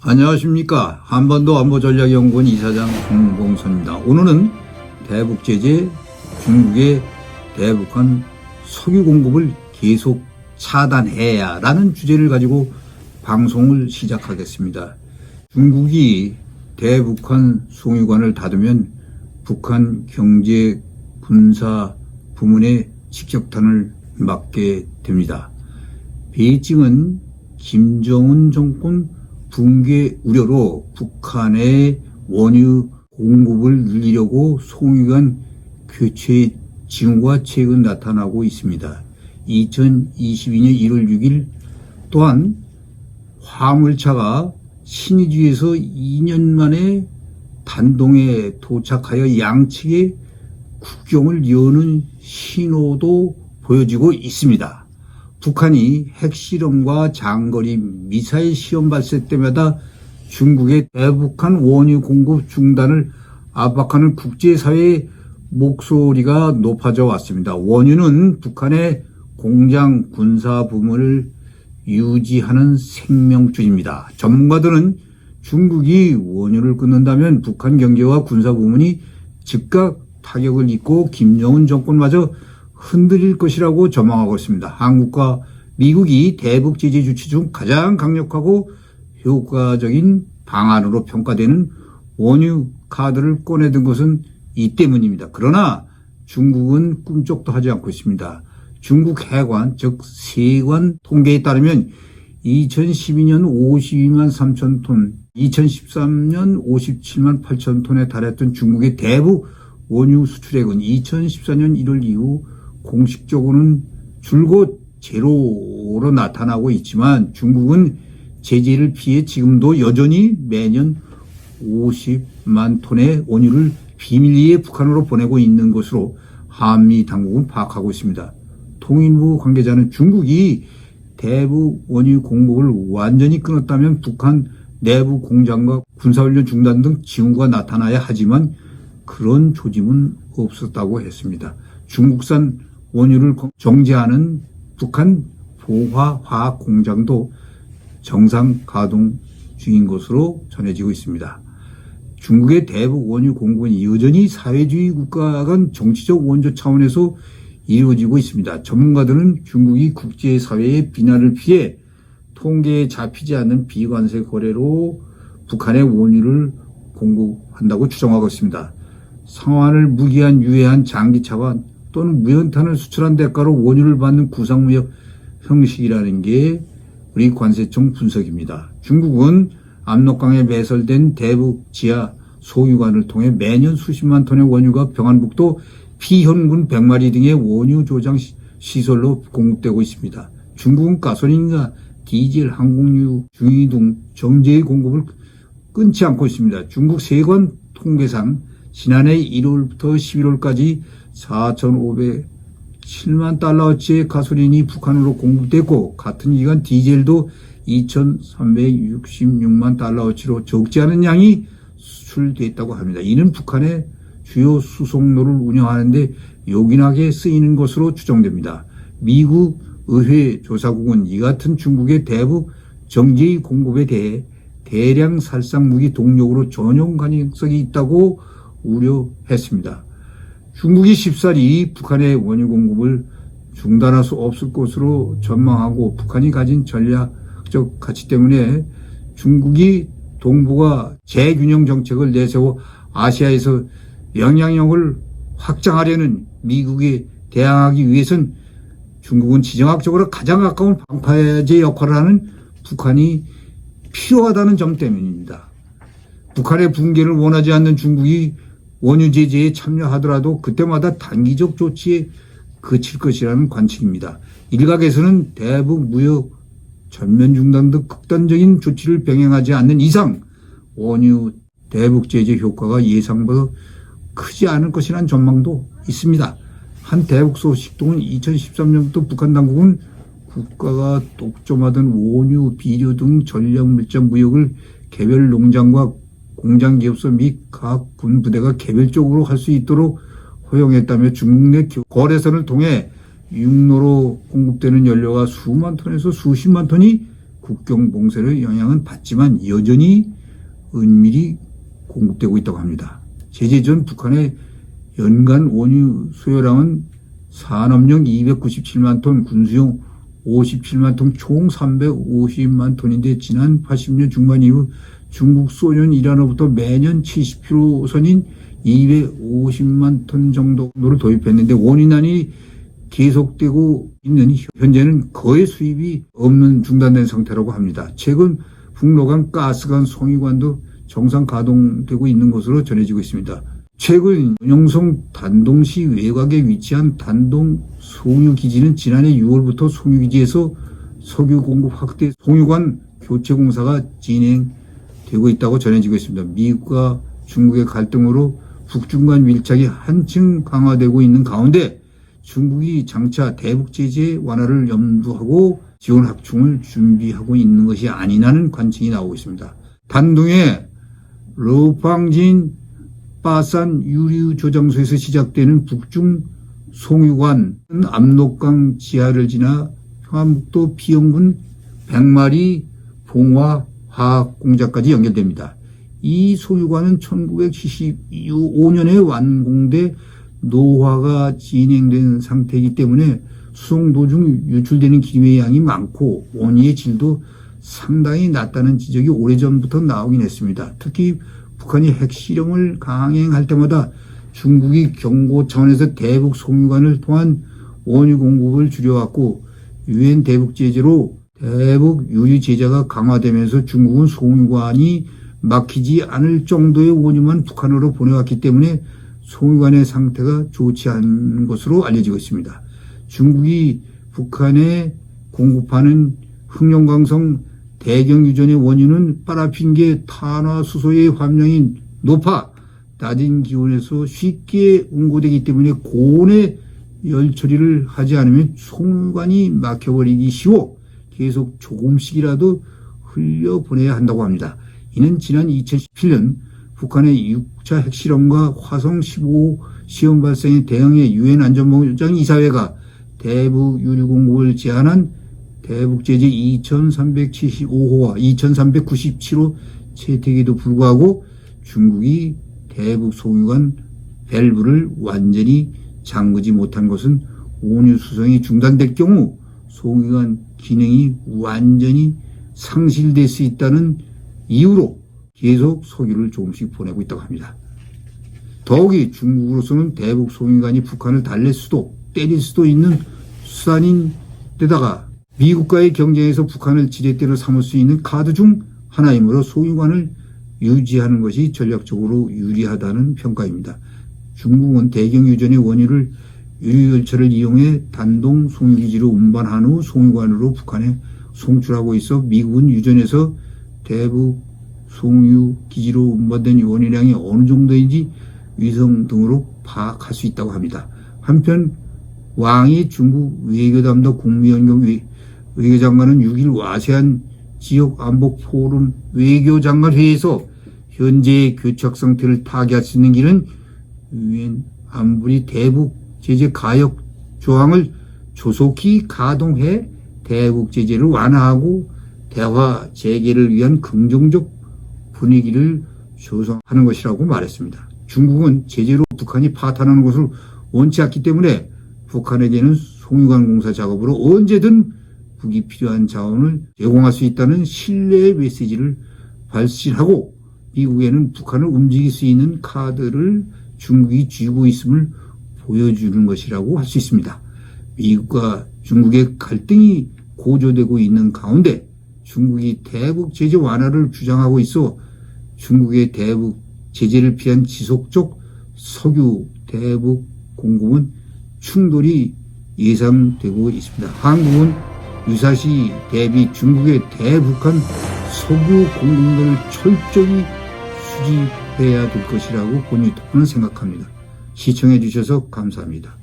안녕하십니까. 한반도 안보전략연구원 이사장 정봉선입니다. 오늘은 대북 제재, 중국의 대북한 석유 공급을 계속 차단해야 라는 주제를 가지고 방송을 시작하겠습니다. 중국이 대북한 송유관을 닫으면 북한 경제 군사 부문에 직격탄을 맞게 됩니다. 베이징은 김정은 정권 붕괴 우려로 북한의 원유 공급을 늘리려고 송유관 교체 징후가 최근 나타나고 있습니다. 2022년 1월 6일 또한 화물차가 신의주에서 2년 만에 단동에 도착하여 양측의 국경을 여는 신호도 보여지고 있습니다. 북한이 핵실험과 장거리 미사일 시험 발사 때마다 중국의 대북한 원유 공급 중단을 압박하는 국제사회의 목소리가 높아져 왔습니다. 원유는 북한의 공장 군사 부문을 유지하는 생명줄입니다. 전문가들은 중국이 원유를 끊는다면 북한 경제와 군사 부문이 즉각 타격을 입고 김정은 정권마저 흔들릴 것이라고 전망하고 있습니다. 한국과 미국이 대북 제재 조치 중 가장 강력하고 효과적인 방안으로 평가되는 원유 카드를 꺼내든 것은 이 때문입니다. 그러나 중국은 꿈쩍도 하지 않고 있습니다. 중국 해관, 즉 세관 통계에 따르면 2012년 52만 3천 톤, 2013년 57만 8천 톤에 달했던 중국의 대북 원유 수출액은 2014년 1월 이후 공식적으로는 줄곧 제로로 나타나고 있지만 중국은 제재를 피해 지금도 여전히 매년 50만 톤의 원유를 비밀리에 북한으로 보내고 있는 것으로 한미 당국은 파악하고 있습니다. 통일부 관계자는 중국이 대북 원유 공급을 완전히 끊었다면 북한 내부 공장과 군사훈련 중단 등 징후가 나타나야 하지만 그런 조짐은 없었다고 했습니다. 중국산 원유를 정제하는 북한 보화화학 공장도 정상 가동 중인 것으로 전해지고 있습니다. 중국의 대북 원유 공급은 여전히 사회주의 국가 간 정치적 원조 차원에서 이루어지고 있습니다. 전문가들은 중국이 국제사회의 비난을 피해 통계에 잡히지 않는 비관세 거래로 북한의 원유를 공급한다고 추정하고 있습니다. 상환을 무기한 유해한 장기차관 또는 무연탄을 수출한 대가로 원유를 받는 구상무역 형식이라는 게 우리 관세청 분석입니다. 중국은 압록강에 매설된 대북 지하 소유관을 통해 매년 수십만 톤의 원유가 평안북도 피현군 100마리 등의 원유 조장 시설로 공급되고 있습니다. 중국은 가솔린과 디젤, 항공유, 중유 등 정제의 공급을 끊지 않고 있습니다. 중국 세관 통계상 지난해 1월부터 11월까지 4,507만 달러어치의 가솔린이 북한으로 공급됐고 같은 기간 디젤도 2,366만 달러어치로 적지 않은 양이 수출됐다고 합니다. 이는 북한의 주요 수송로를 운영하는데 요긴하게 쓰이는 것으로 추정됩니다. 미국 의회 조사국은 이 같은 중국의 대북 정제의 공급에 대해 대량 살상 무기 동력으로 전용 가능성이 있다고 우려했습니다. 중국이 쉽사리 북한의 원유 공급을 중단할 수 없을 것으로 전망하고 북한이 가진 전략적 가치 때문에 중국이 동북아 재균형 정책을 내세워 아시아에서 영향력을 확장하려는 미국에 대항하기 위해선 중국은 지정학적으로 가장 가까운 방파제 역할을 하는 북한이 필요하다는 점 때문입니다. 북한의 붕괴를 원하지 않는 중국이 원유 제재에 참여하더라도 그때마다 단기적 조치에 그칠 것이라는 관측입니다. 일각에서는 대북 무역 전면 중단 등 극단적인 조치를 병행하지 않는 이상 원유 대북 제재 효과가 예상보다 크지 않을 것이라는 전망도 있습니다. 한 대북 소식통은 2013년부터 북한 당국은 국가가 독점하던 원유, 비료 등 전략 물자 무역을 개별 농장과 공장 기업소 및 각 군부대가 개별적으로 할 수 있도록 허용했다며 중국 내 거래선을 통해 육로로 공급되는 연료가 수만 톤에서 수십만 톤이 국경 봉쇄의 영향은 받지만 여전히 은밀히 공급되고 있다고 합니다. 제재 전 북한의 연간 원유 수요량은 산업용 297만 톤, 군수용 57만 톤, 총 350만 톤인데 지난 80년 중반 이후 중국, 소련, 이란으로부터 매년 70%선인 250만 톤 정도를 도입했는데 원인난이 계속되고 있는 현재는 거의 수입이 없는 중단된 상태라고 합니다. 최근 북로간 가스관 송유관도 정상 가동되고 있는 것으로 전해지고 있습니다. 최근 연영성 단동시 외곽에 위치한 단동 송유기지는 지난해 6월부터 송유기지에서 석유 공급 확대 송유관 교체 공사가 진행되고 있다고 전해지고 있습니다. 미국과 중국의 갈등으로 북중 간 밀착이 한층 강화되고 있는 가운데 중국이 장차 대북 제재 완화를 염두하고 지원 확충을 준비하고 있는 것이 아니냐는 관측이 나오고 있습니다. 단둥의 러팡진 빠산 유류 조장소에서 시작되는 북중 송유관은 압록강 지하를 지나 평안북도 비영군 백마리 봉화 화학공장까지 연결됩니다. 이 송유관은 1975년에 완공돼 노화가 진행된 상태이기 때문에 수송 도중 유출되는 기름의 양이 많고 원유의 질도 상당히 낮다는 지적이 오래전부터 나오긴 했습니다. 특히 북한이 핵실험을 강행할 때마다 중국이 경고 차원에서 대북 송유관을 통한 원유 공급을 줄여왔고 유엔 대북 제재로 대북 유류 제재가 강화되면서 중국은 송유관이 막히지 않을 정도의 원유만 북한으로 보내왔기 때문에 송유관의 상태가 좋지 않은 것으로 알려지고 있습니다. 중국이 북한에 공급하는 흑룡강성 대경유전의 원유는 파라핀계 탄화수소의 함량이 높아 낮은 기온에서 쉽게 응고되기 때문에 고온의 열 처리를 하지 않으면 송유관이 막혀버리기 쉬워 계속 조금씩이라도 흘려보내야 한다고 합니다. 이는 지난 2017년 북한의 6차 핵실험과 화성 15호 시험 발생에 대응해 유엔 안전보장 이사회가 대북 유류 공급을 제한한 대북 제재 2375호와 2397호 채택에도 불구하고 중국이 대북 송유관 밸브를 완전히 잠그지 못한 것은 원유 수송이 중단될 경우 송유관 기능이 완전히 상실될 수 있다는 이유로 계속 석유를 조금씩 보내고 있다고 합니다. 더욱이 중국으로서는 대북 송유관이 북한을 달랠 수도 때릴 수도 있는 수단인 데다가 미국과의 경쟁에서 북한을 지렛대로 삼을 수 있는 카드 중 하나이므로 송유관을 유지하는 것이 전략적으로 유리하다는 평가입니다. 중국은 대경유전의 원유를 유류열차를 이용해 단동 송유기지로 운반한 후 송유관으로 북한에 송출하고 있어 미국은 유전에서 대북 송유기지로 운반된 원유량이 어느 정도인지 위성 등으로 파악할 수 있다고 합니다. 한편 왕이 중국 외교담당 국무연경 외교장관은 6일 아세안 지역 안보 포럼 외교장관 회의에서 현재의 교착 상태를 타개할 수 있는 길은 유엔 안보리 대북 제재 가역 조항을 조속히 가동해 대북 제재를 완화하고 대화 재개를 위한 긍정적 분위기를 조성하는 것이라고 말했습니다. 중국은 제재로 북한이 파탄하는 것을 원치 않기 때문에 북한에게는 송유관 공사 작업으로 언제든 북이 필요한 자원을 제공할 수 있다는 신뢰의 메시지를 발신하고 미국에는 북한을 움직일 수 있는 카드를 중국이 쥐고 있음을 보여주는 것이라고 할 수 있습니다. 미국과 중국의 갈등이 고조되고 있는 가운데 중국이 대북 제재 완화를 주장하고 있어 중국의 대북 제재를 피한 지속적 석유 대북 공급은 충돌이 예상되고 있습니다. 한국은 유사시 대비 중국의 대북한 석유 공급을 철저히 수집해야 될 것이라고 본유토프는 생각합니다. 시청해 주셔서 감사합니다.